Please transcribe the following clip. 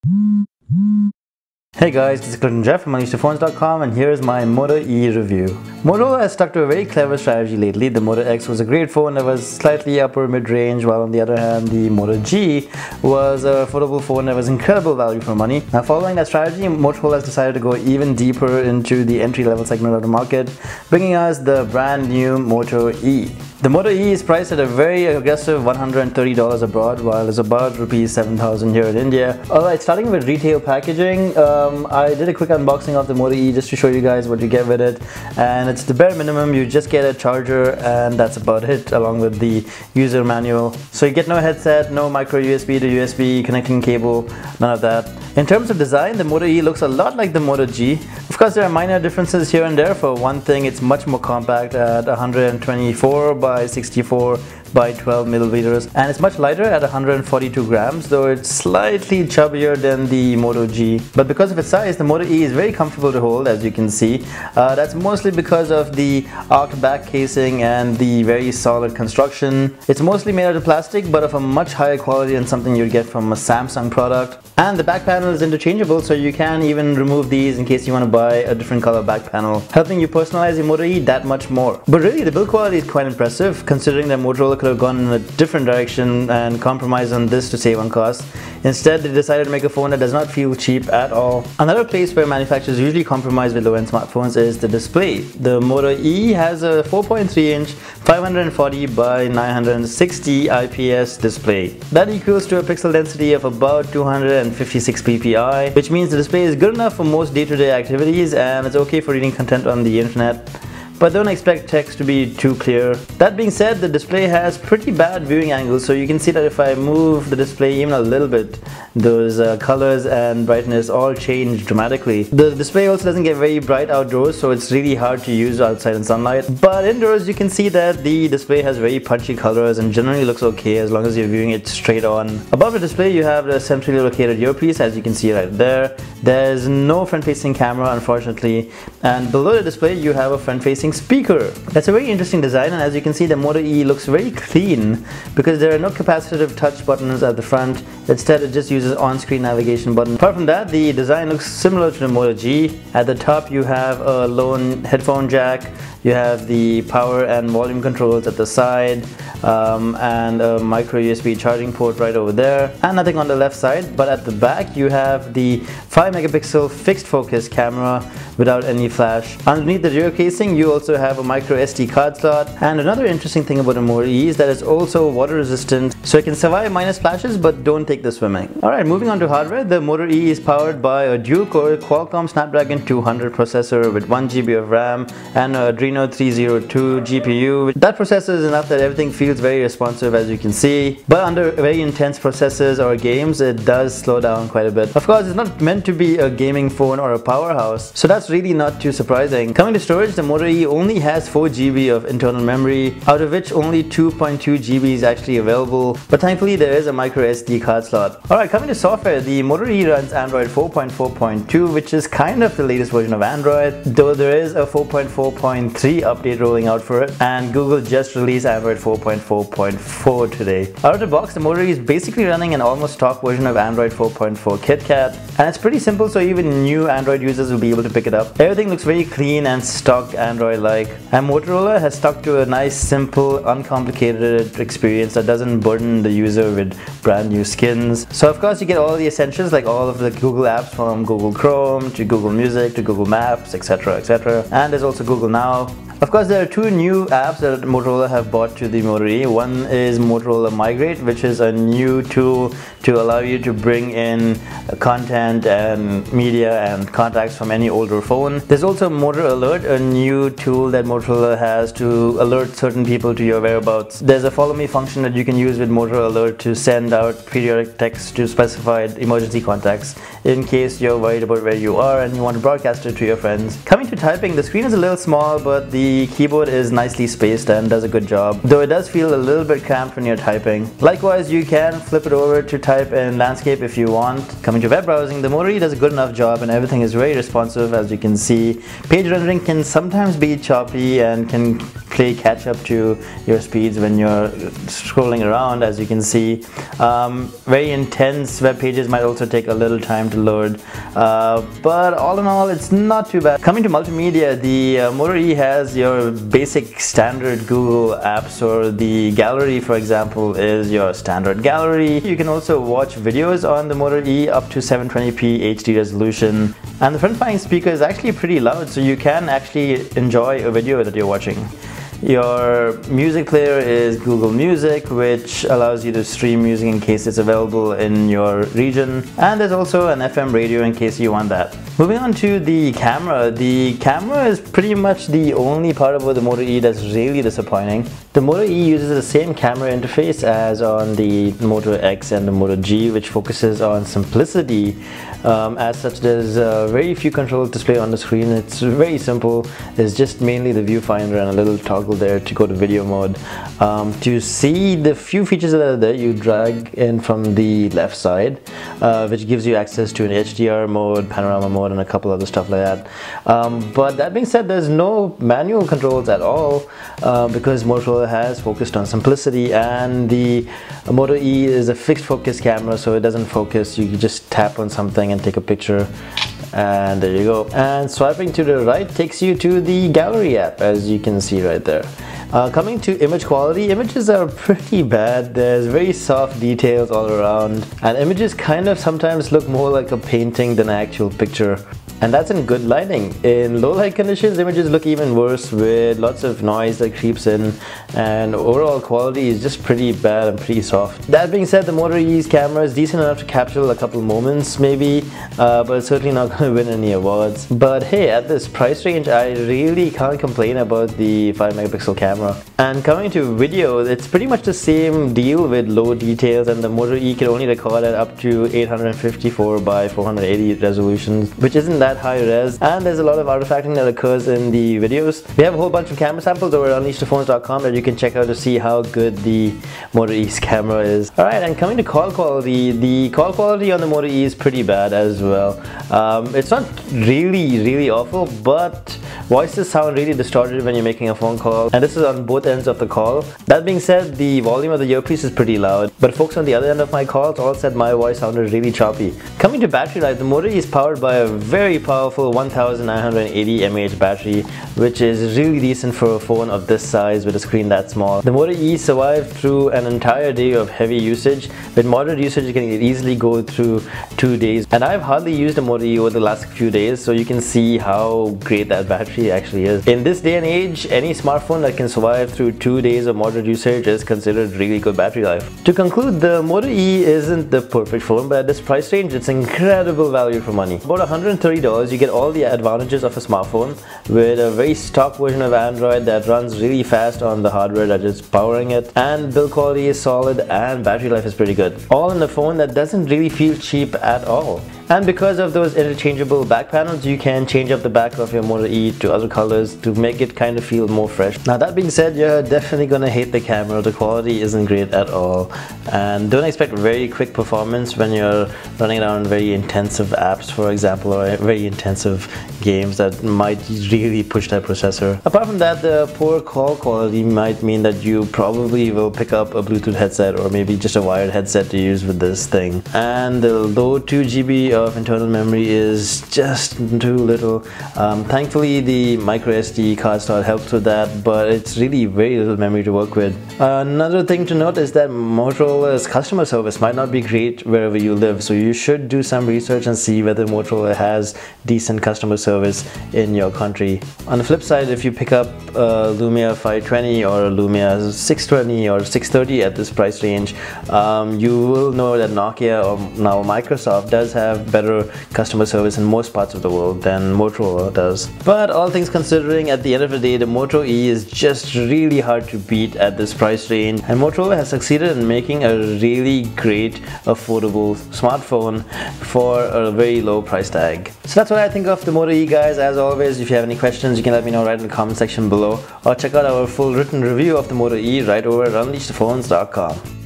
Hey guys, this is Jeff from unleashedphones.com and here's my Moto E review. Motorola has stuck to a very clever strategy lately. The Moto X was a great phone that was slightly upper mid-range, while on the other hand the Moto G was a affordable phone that was incredible value for money. Now following that strategy, Motorola has decided to go even deeper into the entry-level segment of the market, bringing us the brand new Moto E. The Moto E is priced at a very aggressive $130 abroad, while it's about Rs 7,000 here in India. Alright, starting with retail packaging, I did a quick unboxing of the Moto E just to show you guys what you get with it, and it's the bare minimum. You just get a charger and that's about it, along with the user manual. So you get no headset, no micro USB to USB connecting cable, none of that. In terms of design, the Moto E looks a lot like the Moto G. Of course, there are minor differences here and there. For one thing, it's much more compact at 124 by 64 by 12 milliliters, and it's much lighter at 142 grams, though it's slightly chubbier than the Moto G. But because of its size, the Moto E is very comfortable to hold, as you can see. That's mostly because of the arched back casing and the very solid construction. It's mostly made out of plastic, but of a much higher quality than something you'd get from a Samsung product. And the back panel is interchangeable, so you can even remove these in case you want to buy a different color back panel, helping you personalize your Moto E that much more. But really, the build quality is quite impressive, considering that Motorola could have gone in a different direction and compromised on this to save on cost. Instead, they decided to make a phone that does not feel cheap at all. Another place where manufacturers usually compromise with low-end smartphones is the display. The Moto E has a 4.3-inch 540 by 960 IPS display. That equals to a pixel density of about 256 ppi, which means the display is good enough for most day-to-day activities and it's okay for reading content on the internet. But don't expect text to be too clear. That being said, the display has pretty bad viewing angles, so you can see that if I move the display even a little bit, those colors and brightness all change dramatically. The display also doesn't get very bright outdoors, so it's really hard to use outside in sunlight. But indoors you can see that the display has very punchy colors and generally looks okay as long as you're viewing it straight on. Above the display you have the centrally located earpiece, as you can see right there. There's no front-facing camera, unfortunately, and below the display you have a front-facing speaker. That's a very interesting design, and as you can see, the Moto E looks very clean because there are no capacitive touch buttons at the front. Instead, it just uses on-screen navigation button. Apart from that, the design looks similar to the Moto G. At the top you have a lone headphone jack, you have the power and volume controls at the side, and a micro USB charging port right over there, and nothing on the left side. But at the back you have the 5 megapixel fixed focus camera without any flash. Underneath the rear casing you also have a micro SD card slot, and another interesting thing about the Moto E is that it's also water resistant, so it can survive minor splashes but don't take the swimming. Alright, moving on to hardware, the Moto E is powered by a dual-core Qualcomm Snapdragon 200 processor with 1 GB of RAM and an Adreno 302 GPU. That processor is enough that everything feels very responsive, as you can see, but under very intense processes or games it does slow down quite a bit. Of course, it's not meant to be a gaming phone or a powerhouse, so that's really not too surprising. Coming to storage, the Moto E only has 4 GB of internal memory, out of which only 2.2 GB is actually available, but thankfully there is a micro SD card slot. Alright, coming to software, the Moto E runs Android 4.4.2, which is kind of the latest version of Android, though there is a 4.4.3 update rolling out for it, and Google just released Android 4.4.4 today. Out of the box, the Moto E is basically running an almost stock version of Android 4.4 KitKat, and it's pretty simple, so even new Android users will be able to pick it up. Everything looks very clean and stock Android-like, and Motorola has stuck to a nice, simple, uncomplicated experience that doesn't burden the user with brand new skins. So of course you get all the essentials like all of the Google apps, from Google Chrome to Google Music to Google Maps, etc, etc, and there's also Google Now. Of course, there are two new apps that Motorola have brought to the Moto E. One is Motorola Migrate, which is a new tool to allow you to bring in content and media and contacts from any older phone. There's also Moto Alert, a new tool that Motorola has to alert certain people to your whereabouts. There's a follow me function that you can use with Moto Alert to send out periodic text to specified emergency contacts in case you're worried about where you are and you want to broadcast it to your friends. Coming to typing, the screen is a little small, but the keyboard is nicely spaced and does a good job, though it does feel a little bit cramped when you're typing. Likewise, you can flip it over to type in landscape if you want. Coming to web browsing, the Moto E does a good enough job and everything is very responsive, as you can see. Page rendering can sometimes be choppy and can play catch up to your speeds when you're scrolling around, as you can see. Very intense web pages might also take a little time to load, but all in all it's not too bad. Coming to multimedia, the Moto E has your basic standard Google apps, or the gallery for example is your standard gallery. You can also watch videos on the Moto E up to 720p HD resolution, and the front-facing speaker is actually pretty loud, so you can actually enjoy a video that you're watching. Your music player is Google Music, which allows you to stream music in case it's available in your region, and there's also an FM radio in case you want that. Moving on to the camera is pretty much the only part about the Moto E that's really disappointing. The Moto E uses the same camera interface as on the Moto X and the Moto G, which focuses on simplicity. As such, there's very few controls displayed on the screen. It's very simple. It's just mainly the viewfinder and a little toggle there to go to video mode. To see the few features that are there, you drag in from the left side, which gives you access to an HDR mode, panorama mode, and a couple other stuff like that. But that being said, there's no manual controls at all, because Motorola has focused on simplicity, and the Moto E is a fixed focus camera, so it doesn't focus. You just tap on something and take a picture, and there you go. And swiping to the right takes you to the gallery app, as you can see right there. Coming to image quality, images are pretty bad. There's very soft details all around, and images kind of sometimes look more like a painting than an actual picture. And that's in good lighting. In low light conditions, images look even worse, with lots of noise that creeps in, and overall quality is just pretty bad and pretty soft. That being said, the Moto E's camera is decent enough to capture a couple moments maybe, but it's certainly not going to win any awards. But hey, at this price range, I really can't complain about the 5 megapixel camera. And coming to video, it's pretty much the same deal with low details, and the Moto E can only record at up to 854 by 480 resolution, which isn't that high res, and there's a lot of artifacting that occurs in the videos. We have a whole bunch of camera samples over at unleashthephones.com that you can check out to see how good the Moto E's camera is. Alright, and coming to call quality, the call quality on the Moto E is pretty bad as well. It's not really awful, but voices sound really distorted when you're making a phone call, and this is on both ends of the call. That being said, the volume of the earpiece is pretty loud, but folks on the other end of my calls all said my voice sounded really choppy. Coming to battery life, the Moto E is powered by a very powerful 1980 mAh battery, which is really decent for a phone of this size with a screen that small. The Moto E survived through an entire day of heavy usage. With moderate usage, you can easily go through 2 days, and I've hardly used a Moto E over the last few days, so you can see how great that battery actually is. In this day and age, any smartphone that can survive through 2 days of moderate usage is considered really good battery life. To conclude, the Moto E isn't the perfect phone, but at this price range, it's incredible value for money. About $130, you get all the advantages of a smartphone with a very stock version of Android that runs really fast on the hardware that is powering it, and build quality is solid and battery life is pretty good. All in a phone that doesn't really feel cheap at all. And because of those interchangeable back panels, you can change up the back of your Moto E to other colors to make it kind of feel more fresh. Now that being said, you're definitely gonna hate the camera. The quality isn't great at all, and don't expect very quick performance when you're running around very intensive apps, for example, or very intensive games that might really push that processor. Apart from that, the poor call quality might mean that you probably will pick up a Bluetooth headset or maybe just a wired headset to use with this thing. And the low 2 GB of internal memory is just too little. Thankfully, the micro SD card slot helps with that, but it's really very little memory to work with. Another thing to note is that Motorola's customer service might not be great wherever you live, so you should do some research and see whether Motorola has decent customer service in your country. On the flip side, if you pick up a Lumia 520 or a Lumia 620 or 630 at this price range, you will know that Nokia or now Microsoft does have better customer service in most parts of the world than Motorola does. But all things considering, at the end of the day, the Moto E is just really hard to beat at this price range, and Motorola has succeeded in making a really great affordable smartphone for a very low price tag. So that's what I think of the Moto E, guys. As always, if you have any questions, you can let me know right in the comment section below, or check out our full written review of the Moto E right over at unleashthephones.com.